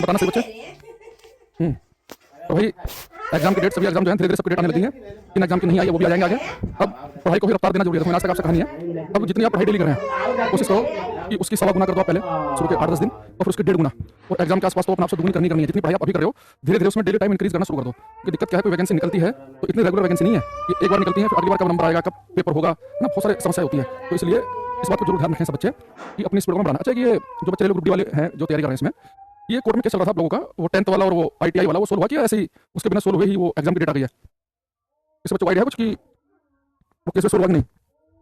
बताना सही बच्चे। तो भाई एग्जाम की डेट, सभी एग्जाम जो है धीरे धीरे सबकी डेट आने लगी है। इन एग्जाम की नहीं आई है वो भी आ जाएंगे आगे। अब पढ़ाई को ही रफ्तार देना जरूरी है। देखो आज तक आपसे कहानी है, अब जितनी आप पढ़ाई डेली कर रहे हैं कोशिश करो कि उसकी सवा गुना कर दो आप पहले शुरू के 8-10 दिन, और फिर उसके 1.5 गुना। और एग्जाम के आसपास तो अपने आपसे दुगनी करनी है। जितनी पढ़ाई आप अभी कर रहे हो धीरे धीरे उसमें डेली टाइम इंक्रीज करना शुरू कर दो। कि दिक्कत क्या है, कोई वैकेंसी निकलती है तो इतनी रेगुलर वैकेंसी नहीं है कि एक बार निकलती है फिर अगली बार कब नंबर आएगा, कब पेपर होगा ना, बहुत सारी समस्या होती है। तो इसलिए इस बात को जरूर ध्यान रखें सब बच्चे कि अपनी स्पीड को बढ़ाना। अच्छा, ये जो बच्चे लोग ग्रुप डी वाले हैं जो तैयारी कर रहे हैं, इसमें ये कोर्ट में केस चल रहा था आप लोगों का, वो 10th वाला और वो ITI वाला, वो सोल्व हुआ कि ऐसे ही उसके बिना सोल्व हुए ही वो एग्जाम की डेट आ गई है? इस बच्चों को आइडिया है कुछ कि वो केस सोल्व हुआ कि नहीं?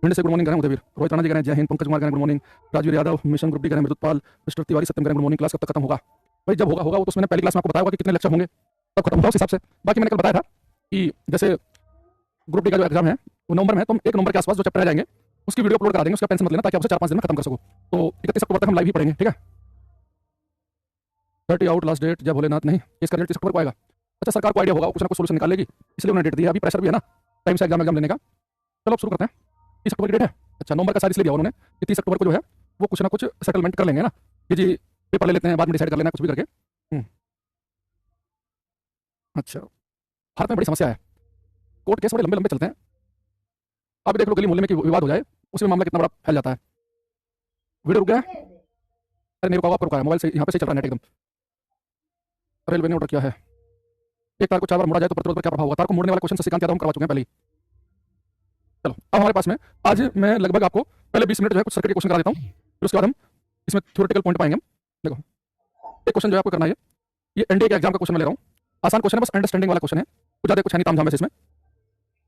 भिंड से गुड मॉर्निंग करें उदयवीर, रोहित राणा जी करें, जय हिंद, पंकज कुमार करें good morning, Rajveer Yadav, mission group D करें, मृदुपाल, मिस्टर तिवारी सत्यम करें गुड मॉर्निंग। क्लास कब तक खत्म होगा? भाई जब होगा होगा, वो तो मैंने पहली क्लास में आपको बताया होगा कि कितने लेक्चर होंगे तब खत्म होगा उस हिसाब से। बाकी मैंने कल बताया था कि जैसे ग्रुप डी का जो एग्जाम है वो नवंबर में है, तो हम 1 नवंबर के आसपास जो चैप्टर रह जाएंगे उसकी वीडियो अपलोड करा देंगे, उसका टेंशन मत लेना, ताकि आप उसे 4-5 दिन में खत्म कर सको। तो 31 अक्टूबर तक हम लाइव ही पढ़ेंगे, ठीक है? 30 आउट लास्ट डेट, जय भोलेनाथ। नहीं, इसका डेट 30 अक्टूबर को आएगा। अच्छा, सरकार को आइडिया होगा, कुछ ना कुछ सोल्यूशन निकाल लेगी, इसलिए उन्होंने डेट दी है। अभी प्रेशर भी है ना टाइम से एग्जाम लेने का। चलो अब शुरू करते हैं। 30 अक्टूबर की डेट है। अच्छा, नवंबर का साथ इसलिए दिया उन्होंने कि 30 अक्टूबर को जो है वो कुछ ना कुछ सेटलमेंट कर लेंगे ना, कि जी पेपर ले लेते हैं, बाद में डिसाइड कर लेना कुछ भी करके। अच्छा, भारत में बड़ी समस्या है, कोर्ट केस बड़े लंबे लंबे चलते हैं। आप देख लो गली मोहल्ले में कि विवाद हो जाए, उसमें मामला कितना बड़ा फैल जाता है। वीडियो रुक गया है? अरे नहीं रुका, आपको रुका है, मोबाइल से यहाँ पे से चल रहा है नेट एकदम। रेलवे ने ऑर्डर किया है एक तार को 4 बार मोड़ा जाए तो प्रतिरोध पर क्या प्रभाव होगा? तार को मोड़ने वाला क्वेश्चन शशिकांत यादव हम करवा चुके हैं पहले ही। चलो अब हमारे पास में आज मैं लगभग आपको पहले 20 मिनट जो है कुछ सर्किट के क्वेश्चन करा देता हूँ, फिर उसके बाद हम इसमें थ्योरेटिकल पॉइंट पाएंगे हम। देखो एक क्वेश्चन जो है आपको करना है, ये एनडीए के एग्जाम का क्वेश्चन मैं ले रहा हूँ। आसान क्वेश्चन है, बस अंडरस्टैंडिंग वाला क्वेश्चन है, कुछ ज़्यादा कुछ है नहीं तामझाम वैसे इसमें,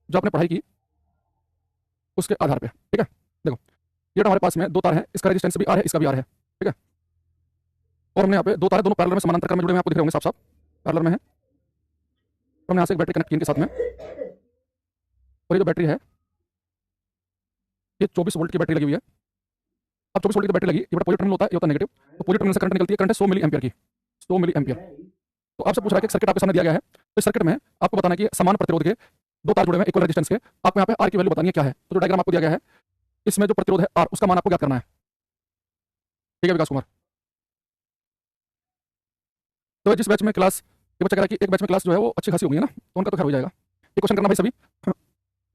जो आपने पढ़ाई की उसके आधार पर, ठीक है? देखो ये हमारे पास में 2 तार है, इसका रेजिस्टेंस भी आर है, इसका भी आर है, ठीक है? और हमने यहाँ पे 2 तार है, दोनों पैरेलल में समानांतर क्रम में जुड़े हुए हैं, आपको दिख रहे होंगे साफ साफ पैरेलल में है। हमने यहाँ से एक बैटरी कनेक्ट की इनके साथ में, और ये जो बैटरी है ये 24 वोल्ट की बैटरी लगी हुई है। अब 24 वोल्ट की बैटरी लगी, ये बड़ा पॉजिटिव टर्मिनल होता है, ये होता है नेगेटिव। तो पॉजिटिव टर्मिनल से करंट निकलती है, करंट है 100 मिली एम्पियर की, 100 मिली एम्पियर। तो आपसे पूछ रहा है कि सर्किट आपके सामने दिया गया है, तो इस सर्किट में आपको बताना है कि समान प्रतिरोध के 2 तार जुड़े हुए हैं इक्वल रेजिस्टेंस के, आपको यहाँ पे आर की वैल्यू बतानी है क्या है। तो जो डायग्राम आपको दिया गया है इसमें जो प्रतिरोध है आर, उसका मान आपको ज्ञात करना है, ठीक है विकास कुमार? तो जिस बैच में क्लास, ये बच्चा कह रहा है कि एक बैच में क्लास जो है वो अच्छी खासी होगी ना, तो उनका तो खैर हो जाएगा। ये क्वेश्चन करना भाई सभी।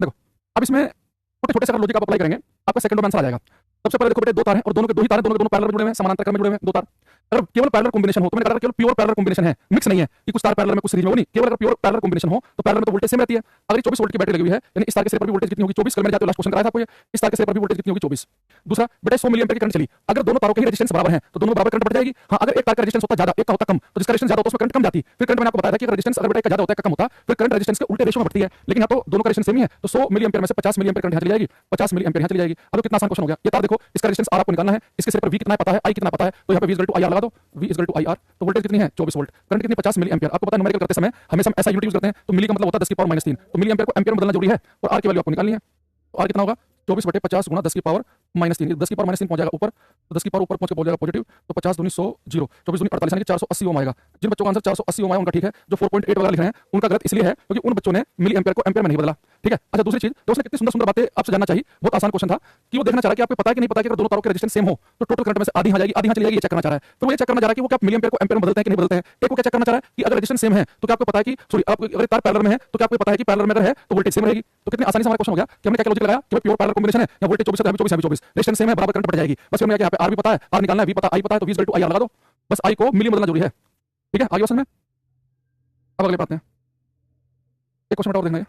देखो अब इसमें छोटे छोटे से अगर लॉजिक आप अप्लाई करेंगे आपका सेकंड में आंसर आ जाएगा। सबसे पहले देखो बेटे 2 तार हैं और दोनों के 2 ही तार हैं, दोनों के दोनों पैरेलल में जुड़े हुए हैं, समानांतर क्रम में जुड़े हुए हैं 2 तार। अगर केवल पैरेलल कॉम्बिनेशन हो, तो मैंने कहा केवल प्योर पैरेलल कॉम्बिनेशन है, मिक्स नहीं है कि कुछ तार पैरेलल में कुछ सीरीज में, वो नहीं, केवल अगर प्योर पैरेलल कॉम्बिनेशन हो तो पैरेलल में तो वोल्टेज सेम रहती है। अगर 24 वोल्ट की बैटरी लगी हुई है, यानी इस तार के सिरे पर भी वोल्टेज कितनी होगी 24, कल मैंने जाते लास्ट क्वेश्चन कराया था आपको ये, इस तार के सिरे पर भी वोल्टेज कितनी होगी 24। दूसरा बेटा 100 मिली एम्पीयर की करंट चली, अगर दोनों तारों के ही रेजिस्टेंस बराबर है तो दोनों बराबर करंट बढ़ जाएगी। हाँ, अगर एक तार का रेजिस्टेंस होता ज्यादा, एक का होता कम, तो जिसका रेजिस्टेंस ज्यादा होता है उसमें करंट कम जाती। फिर करंट मैंने आपको बताया था कि अगर रेजिस्टेंस अगर बेटा एक का ज्यादा होता है, कम होता, फिर करंट रेजिस्टेंस के उल्टे रेशो में बढ़ती है। लेकिन यहाँ तो दोनों का रेजिस्टेंस सेम ही है, तो 100 मिली एम्पीयर में से 50 मिली एम्पीयर करंट यहाँ चली जाएगी, 50 मिली एम्पीयर यहाँ चली जाएगी। अब कितना आसान क्वेश्चन हो गया। ये तार देखो, इसका रेजिस्टेंस आर आपको निकालना है, इसके सिरे पर वी कितना पता है, आई कितना पता है, तो यहाँ पे V = IR लगा दो, V = IR। तो वोल्टेज कितनी है 24 वोल्ट, करंट कितनी 50 मिली एम्पीयर। आपको पता है न्यूमेरिकल करते समय हमेशा हम ऐसा यूनिट यूज करते हैं, तो मिली का मतलब होता है 10⁻³ तो मिली एम्पीयर को एम्पीयर में बदलना जरूरी है, और आर की वैल्यू आपको निकालनी है। तो आर कितना होगा 24/50 × 10⁻³ 10⁻³ पहुंच जाएगा ऊपर, तो 10 की पावर ऊपर पहुंच के पहुंच जाएगा पॉजिटिव, तो 50 दूनी 100 0, 24 दूनी 48 यानी कि 480 ओम आएगा। जिन बच्चों का आंसर 480 ओम आया उनका ठीक है, जो 4.8 वगैरह लिख रहे हैं उनका गलत इसलिए है क्योंकि उन बच्चों ने मिली एम्पीयर को एम्पीयर में नहीं बदला, ठीक है? अच्छा दूसरी चीज, तो उसने कितनी सुंदर सुंदर बातें आपसे जानना चाहिए, बहुत आसान क्वेश्चन था कि वो देखना चाह रहा है कि आपको पता है कि नहीं पता कि अगर दोनों तारों के रेजिस्टेंस सेम हो तो टोटल करंट में से आधी आ जाएगी, आधी चली जाएगी, ये चेक करना चाह रहा है। तो वो ये चेक करना चाह रहा है कि वो क्या मिली एम्पीयर को एम्पीयर में बदलते हैं कि नहीं बदलते हैं। एक वो क्या चेक करना चाह रहा है कि अगर रेजिस्टेंस सेम है तो क्या आपको पता है कि सॉरी आप अगर तार पैरेलल में है तो क्या आपको पता है कि पैरेलल में अगर है तो वोल्टेज सेम रहेगी। तो कितनी आसानी से हमारा क्वेश्चन हो गया कि हमने क्या लॉजिक लगाया कि प्योर पैरेलल कॉम्बिनेशन है, या वोल्टेज 24 है, 24 है, 24 रेजिस्टेंस सेम है, बराबर करंट बढ़ जाएगी। बस हमने यहाँ पे आर भी पता है, आर निकालना है, वी पता, आई पता है, तो V = IR लगा दो, बस आई को मिली में बदलना जरूरी है, ठीक है? आगे क्वेश्चन में अब अगले बात हैं, एक क्वेश्चन और देखना है।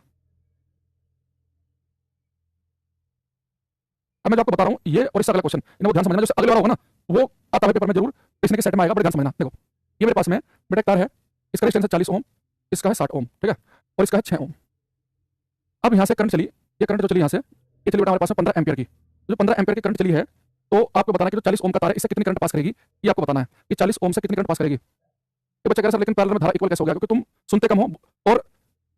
अब मैं जो आपको बता रहा हूँ ये और इससे अगला क्वेश्चन इन्हें वो ध्यान समझना, जो अगले बार होगा ना वो आता है पेपर में जरूर, इसने के सेट में आएगा, बड़े ध्यान समझना। देखो ये मेरे पास में बेटा एक तार है, इसका रेजिस्टेंस है 40 ओम, इसका है 60 ओम, ठीक है? और इसका है 6 ओम। अब यहाँ से करंट चली, ये करंट जो चली यहाँ से ये चली बेटा हमारे पास में 15 एम्पीयर की, जो 15 एम्पीयर की करंट चली है, तो आपको बताना है कि जो 40 ओम का तार है इससे कितनी करंट पास करेगी, ये आपको बताना है कि 40 ओम से कितनी करंट पास करेगी। ये बच्चा कह रहा सर लेकिन पैरेलल में धारा इक्वल कैसे हो गया, क्योंकि तुम सुनते कम हो और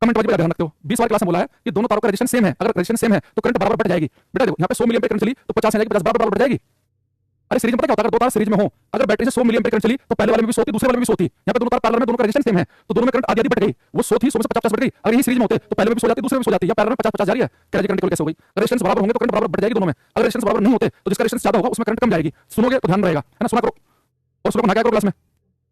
कमेंट वाली ध्यान रखते हो। 20 बार क्लास में बोला है कि दोनों तारों का रेजिस्टेंस सेम है, अगर रेजिस्टेंस सेम है तो करंट बराबर बढ़ जाएगी। बेटा देखो यहाँ पे 100 मिली एम्पीयर करंट चली तो 50 आ जाएगी, 50 बराबर बढ़ जाएगी। अरे सीरीज में पता क्या होता है, अगर 2 तार सीरीज में हो, अगर बैटरी से 100 मिली एम्पीयर करंट चली तो पहले वाले में भी 100 थी, दूसरे वाले में भी 100 थी। यहाँ पे दोनों तार पैरेलल में, दोनों का रेजिस्टेंस सेम है, तो दोनों में करंट आधी आधी बढ़ गई। वो 100 थी, 100 में से 50 बढ़ गई। अगर यही सीरीज में होते तो पहले में भी 100 जाती, दूसरे में भी 100 जाती, या पैरेलल में 50-50 जा रही है, क्या करंट कैसे हो गई? रेजिस्टेंस बराबर होंगे तो करंट बराबर बढ़ जाएगी दोनों में, अगर रेजिस्टेंस बराबर नहीं होते तो जिसका रेजिस्टेंस ज्यादा होगा उसमें करंट कम जाएगी। सुनोगे तो ध्यान रहेगा, है ना? सुना करो और सुनो ना क्या करो क्लास में।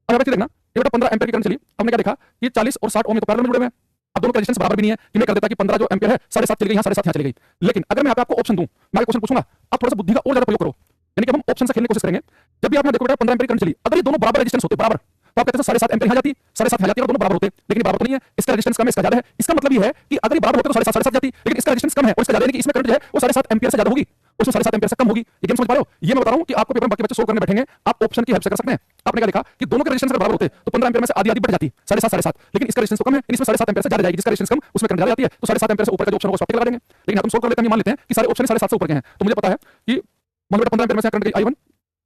अब यहाँ पे देखना, ये बेटा 15 एम्पीयर की करंट चली। हमने क्या देखा कि 40 और 60 ओम तो पैरेलल में जुड़े हुए हैं। अब दोनों का रेजिस्टेंस बराबर भी नहीं है कि मैं कर देता कि 15 जो एम्पीयर है 7.5 चली गई, यहाँ 7.5 यहाँ चली गई। लेकिन अगर मैं यहाँ पे आपको ऑप्शन दूं, मैं क्वेश्चन पूछूंगा, आप थोड़ा सा बुद्धि का और ज्यादा प्रयोग करो। यानी कि हम ऑप्शन से खेलने की कोशिश करेंगे। जब भी आप यहाँ देखो बेटा 15 एम्पीयर करंट चली, अगर ये दोनों बराबर रेजिस्टेंस होते, बराबर, तो आप कहते हैं 7.5 एम्पीयर यहाँ जाती, 7.5 यहाँ जाती, और दोनों बराबर होते। लेकिन बराबर तो नहीं है, इसका रेजिस्टेंस कम है, इसका ज्यादा है। इसका मतलब ये है कि अगर ये बराबर होते तो 7.5 जाती, लेकिन इसका रेजिस्टेंस कम है और इसका ज्यादा है, कि इसमें करंट जो है वो 7.5 एम्पीयर से ज्यादा होगी, उसमें 7.5 एम्पीयर से कम होगी। ये गेम समझ पा रहे हो? ये मैं बता रहा हूँ कि आपको पेपर में बाकी बच्चे सोल्व करने बैठेंगे, आप ऑप्शन की हेल्प से कर सकते हैं। आपने क्या लिखा कि दोनों के रेजिस्टेंस अगर बराबर होते तो 15 एम्पीयर में से आधी आधी बढ़ जाती, 7.5, लेकिन इसका रेजिस्टेंस तो कम है, इसमें 7.5 एम्पीयर से ज्यादा जाएगी, जिसका रेजिस्टेंस कम उसमें करंट ज्यादा जाती है, तो 7.5 एम्पीयर से ऊपर का जो ऑप्शन होगा स्वैप लगा देंगे। लेकिन हम सोल्व कर लेते हैं, मान लेते हैं कि सारे ऑप्शन 7.5 से ऊपर के हैं, तो मुझे पता है कि मान लो 15 एम्पीयर में से करंट गई I1,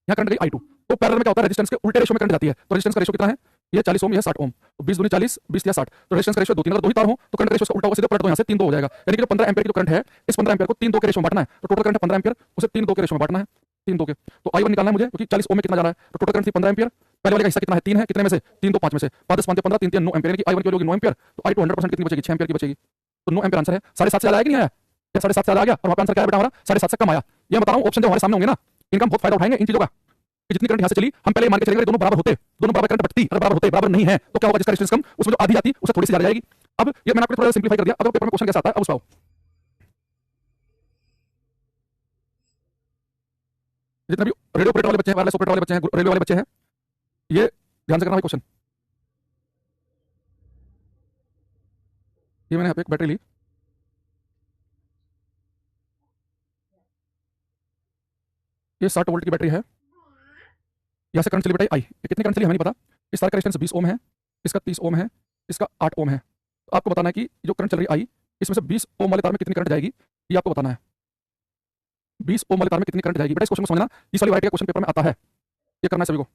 यहाँ करंट गई I2, तो पैरेलल में क्या होता है, रेजिस्टेंस के उल्टे रेशियो में करंट जाती है। तो रेजिस्टेंस का रेशियो कितना है, ये 40 ओम, ये 60 ओम, तो 20 दूनी 40, 20 या 60, तो रेजिस्टेंस का रेशियो 2-3, अगर 2 ही तार हो तो करंट रेशियो से उल्टा होगा, सीधे पलट दो यहाँ से 3-2 हो जाएगा। यानी कि जो 15 एम्पीयर की जो करंट है, इस 15 एम्पीयर को 3-2 के रेशियो में बांटना है, तो टोटल करंट है 15 एम्पीयर, उसे 3-2 के रेशियो में बांटना है, 3-2 के। तो I1 निकालना है मुझे, क्योंकि 40 ओम में कितना जा रहा है, तो टोटल करंट थी 15 एम्पीयर, पहले वाले का हिस्सा कितना है, 3 है, कितने में से, 3 2 5 में से, 5 10 5 15, 3 3 9 एम्पीयर, यानी कि I1 की वैल्यू होगी 9 एम्पीयर, तो I2 100% कितनी बचेगी, 6 एम्पीयर की बचेगी। तो 9 एम्पीयर आंसर है। 7.5 से ज्यादा आया कि नहीं आया, या 7.5 से ज्यादा आ गया, और वहाँ पे आंसर क्या है बेटा हमारा, 7.5 से कम आया। ये बता रहा हूँ, ऑप्शन जो हमारे सामने होंगे ना, इनका हम बहुत फायदा उठाएंगे इन चीजों का, कि जितनी करंट यहाँ से चली, हम पहले मान के चलेंगे दोनों बराबर होते, दोनों बराबर करंट बचती, अगर बराबर होते, बराबर नहीं है तो क्या होगा, जिसका रेजिस्टेंस कम उसमें जो आधी जाती उससे थोड़ी सी ज्यादा जाएगी। अब ये मैंने आपको थोड़ा सिंपलीफाई कर दिया। अब पेपर में क्वेश्चन कैसा आता है, अब उस पाओ, जितने भी रेडियो ऑपरेटर वाले बच्चे हैं, वायरलेस ऑपरेटर वाले बच्चे हैं, रेलवे वाले बच्चे हैं, ये ध्यान से करना भाई क्वेश्चन। ये मैंने यहाँ पे एक बैटरी ली, ये 60 वोल्ट की बैटरी है, यहाँ से करंट चली बेटा आई, ये कितनी करंट चली हमें नहीं पता। इस तार का रेजिस्टेंस 20 ओम है, इसका 30 ओम है, इसका 8 ओम है। तो आपको बताना है कि जो करंट चल रही आई, इसमें से 20 ओम वाले तार में कितनी करंट जाएगी, ये आपको बताना है। 20 ओम वाले तार में कितनी करंट जाएगी बेटा, इस क्वेश्चन को समझना, इस वाली वैरायटी का क्वेश्चन पेपर में आता है, ये करना है सभी को।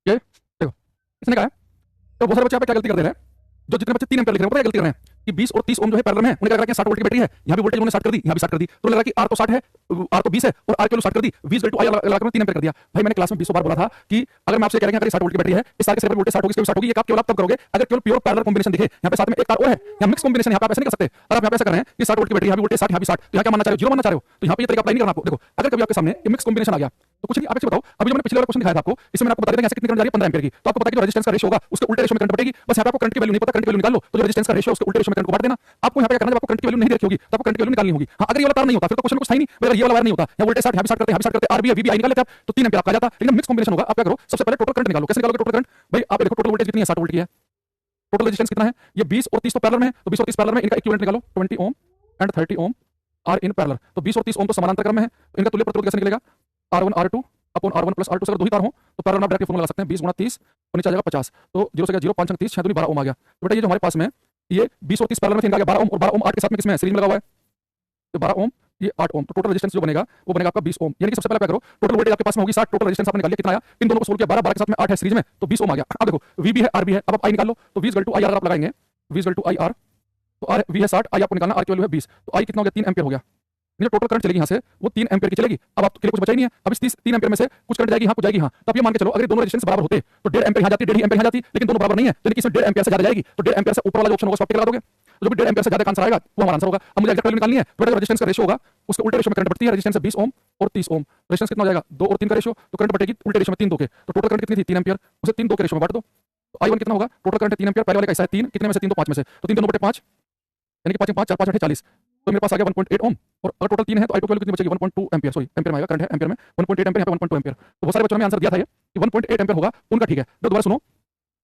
ये देखो, इसने कहा है, तो बहुत सारे बच्चे यहाँ पे क्या गलती कर दे रहे हैं, जो जितने बच्चे 3 एम्पीयर लिख रहे हैं, पता है क्या गलती कर रहे हैं कि 20 और 30 ओम जो है पैरेलल में है, उन्हें क्या लगा कि 60 वोल्ट की बैटरी है, यहाँ भी वोल्टेज उन्होंने 60 कर दी, यहाँ भी 60 कर दी, तो लगा कि आर तो 60 है, आर तो 20 है, और आर की वैल्यू 60 कर दी, 20 टू आई लगा कर 3 एम्पीयर कर दिया। भाई मैंने क्लास में 20 बार बोला था कि अगर मैं आपसे कह रहा हूं अगर 60 वोल्ट की बैटरी है, इस तार के सिरे पर वोल्टेज 60 होगी, इसके भी 60 होगी, ये आप केवल आप तब करोगे अगर केवल प्योर पैरेलल कॉम्बिनेशन दिखे। यहाँ पे साथ में एक तार और है, यहाँ मिक्स कॉम्बिनेशन, यहाँ पे ऐसे नहीं कर सकते। अगर आप यहाँ पे ऐसा कर रहे हैं कि 60 वोल्ट की बैटरी, यहाँ भी वोल्टेज 60, यहाँ भी 60, तो यहाँ क्या मानना चाह रहे हो, 0 मानना चाह रहे हो, तो यहाँ पे ये तरीका अप्लाई नहीं करना आपको। देखो, अगर कभी आपके सामने ये मिक्स कॉम्बिनेशन आ गया तो कुछ नहीं, आप इसे बताओ, अभी जो मैंने पिछले वाला क्वेश्चन दिखाया था आपको, इसमें मैंने आपको बता दिया कि ऐसे कितनी करंट जा रही है 15 एम्पीयर की, तो आपको पता है कि जो रेजिस्टेंस का रेशियो होगा उसके उल्टे रेशियो में करंट बढ़ेगी। बस यहाँ पे आपको करंट की वैल्यू नहीं पता, करंट की वैल्यू निकाल लो, तो जो रेजिस्टेंस का रेशियो उसके उल्टे रेशियो में करंट को बांट देना। आपको यहाँ पे क्या करना है, जब आपको करंट की वैल्यू नहीं देखी होगी तो आपको करंट की वैल्यू निकालनी होगी। हाँ, अगर ये वाला तार नहीं होता फिर तो क्वेश्चन कुछ था ही नहीं, अगर ये वाला वायर नहीं होता, यहाँ वोल्टेज 60, यहाँ भी 60 करते, यहाँ भी 60 करते, आर भी है, वी भी आई निकाल लेते आप, तो 3 एम्पीयर आपका आ जाता। लेकिन मिक्स कॉम्बिनेशन होगा, आप क्या करो, सबसे पहले टोटल करंट निकालो। कैसे निकालोगे टोटल करंट, भाई आप देखो टोटल वोल्टेज कितनी है, 60 वोल्ट की है, टोटल रेजिस्टेंस कितना है, ये 20 और 30 तो पैरेलल में है, तो 20 और 30 पैरेलल में, इनका इक्विवेलेंट निकालो, 20 ohm and 30 ohm are in parallel. तो 20 और 30 ओम तो समानांतर क्रम में है, तो इनका तुल्य प्रतिरोध कैसे निकलेगा, R1 R2 upon R1 plus R2 से अगर दो ही तार हो तो पैरेलल में आप डायरेक्ट फॉर्मूला लगा सकते हैं, 20 गुणा 30 और नीचे आ जाएगा 50, तो 0 से गया 0, 5 अंक 30, 6 दूनी 12 ओम आ गया। तो बेटा ये जो हमारे पास में ये 20 और 30 पैरेलल में थे, इनका 12 ओम, और 12 ओम 8 के साथ में किसमें है, सीरीज में लगा हुआ है, तो 12 ओम ये 8 ओम, तो टोटल रेजिस्टेंस जो बनेगा वो बनेगा आपका 20 ओम। यानी कि सबसे पहले क्या करो, टोटल वोल्टेज आपके पास में होगी 60, टोटल रेजिस्टेंस आपने निकाल लिया, कितना आया, इन दोनों को सोल्व किया, 12 12 के साथ में 8 है सीरीज में, तो 20 ओम आ गया। अब देखो वी भी है, आर भी है, अब आप आई निकाल लो, तो 20 टू आई आर आप लगाएंगे, 20 टू आई आर, तो आर वी है 60, आई आपको निकालना, आर की वैल्यू है 20, तो आई कितना हो गया, 3 एम्पीयर हो गया। जो टोटल करंट चलेगी यहाँ से वो 3 एम्पीयर की चलेगी। अब आपके लिए कुछ बचा ही नहीं है, अब इस 3 एम्पीयर में से कुछ करंट जाएगी यहाँ, कुछ जाएगी यहाँ, तो आप ये मान के चलो अगर दोनों रेजिस्टेंस बराबर होते तो 1.5 एम्पीयर यहाँ जाती, 1.5 एम्पीयर यहाँ जाती, लेकिन दोनों बराबर नहीं है, तो इसमें 1.5 एम्पीयर से ज्यादा जाएगी, तो 1.5 एम्पीयर से ऊपर वाला जो ऑप्शन होगा उसको आप लगा दोगे, तो जो भी 1.5 एम्पीयर से ज्यादा का आंसर आएगा वो हमारा आंसर होगा। अब मुझे एग्जैक्ट वैल्यू निकालनी है, तो बेटा रेजिस्टेंस का रेशियो होगा उसके उल्टे रेशियो में करंट बढ़ती है, रेजिस्टेंस है 20 ओम और 30 ओम, रेजिस्टेंस कितना हो जाएगा, 2 और 3 का रेशियो, तो करंट बढ़ेगी उल्टे रेशियो में 3 2 के, तो टोटल करंट कितनी थी, 3 एम्पीयर, उसे 3 2 के रेशियो में बांट दो, तो I1 कितना होगा, टोटल करंट 3 एम्पीयर, पहले वाले का हिस्सा है 3, कितने में से 3 तो 5 में से, तो 3 2 बटे 5 यानी कि 5 5 4 5 8 40, तो मेरे पास आ गया 1.8 ओम, और अगर टोटल 3 है तो I2 की वैल्यू कितनी बचेगी, 1.2 एम्पीयर, सॉरी एम्पीयर में आएगा, करंट है एम्पीयर में, 1.8 एम्पीयर यहाँ पे 1.2 एम्पीयर। तो बहुत सारे बच्चों ने आंसर दिया था ये कि 1.8 एम्पीयर होगा, उनका ठीक है। तो दोबारा सुनो,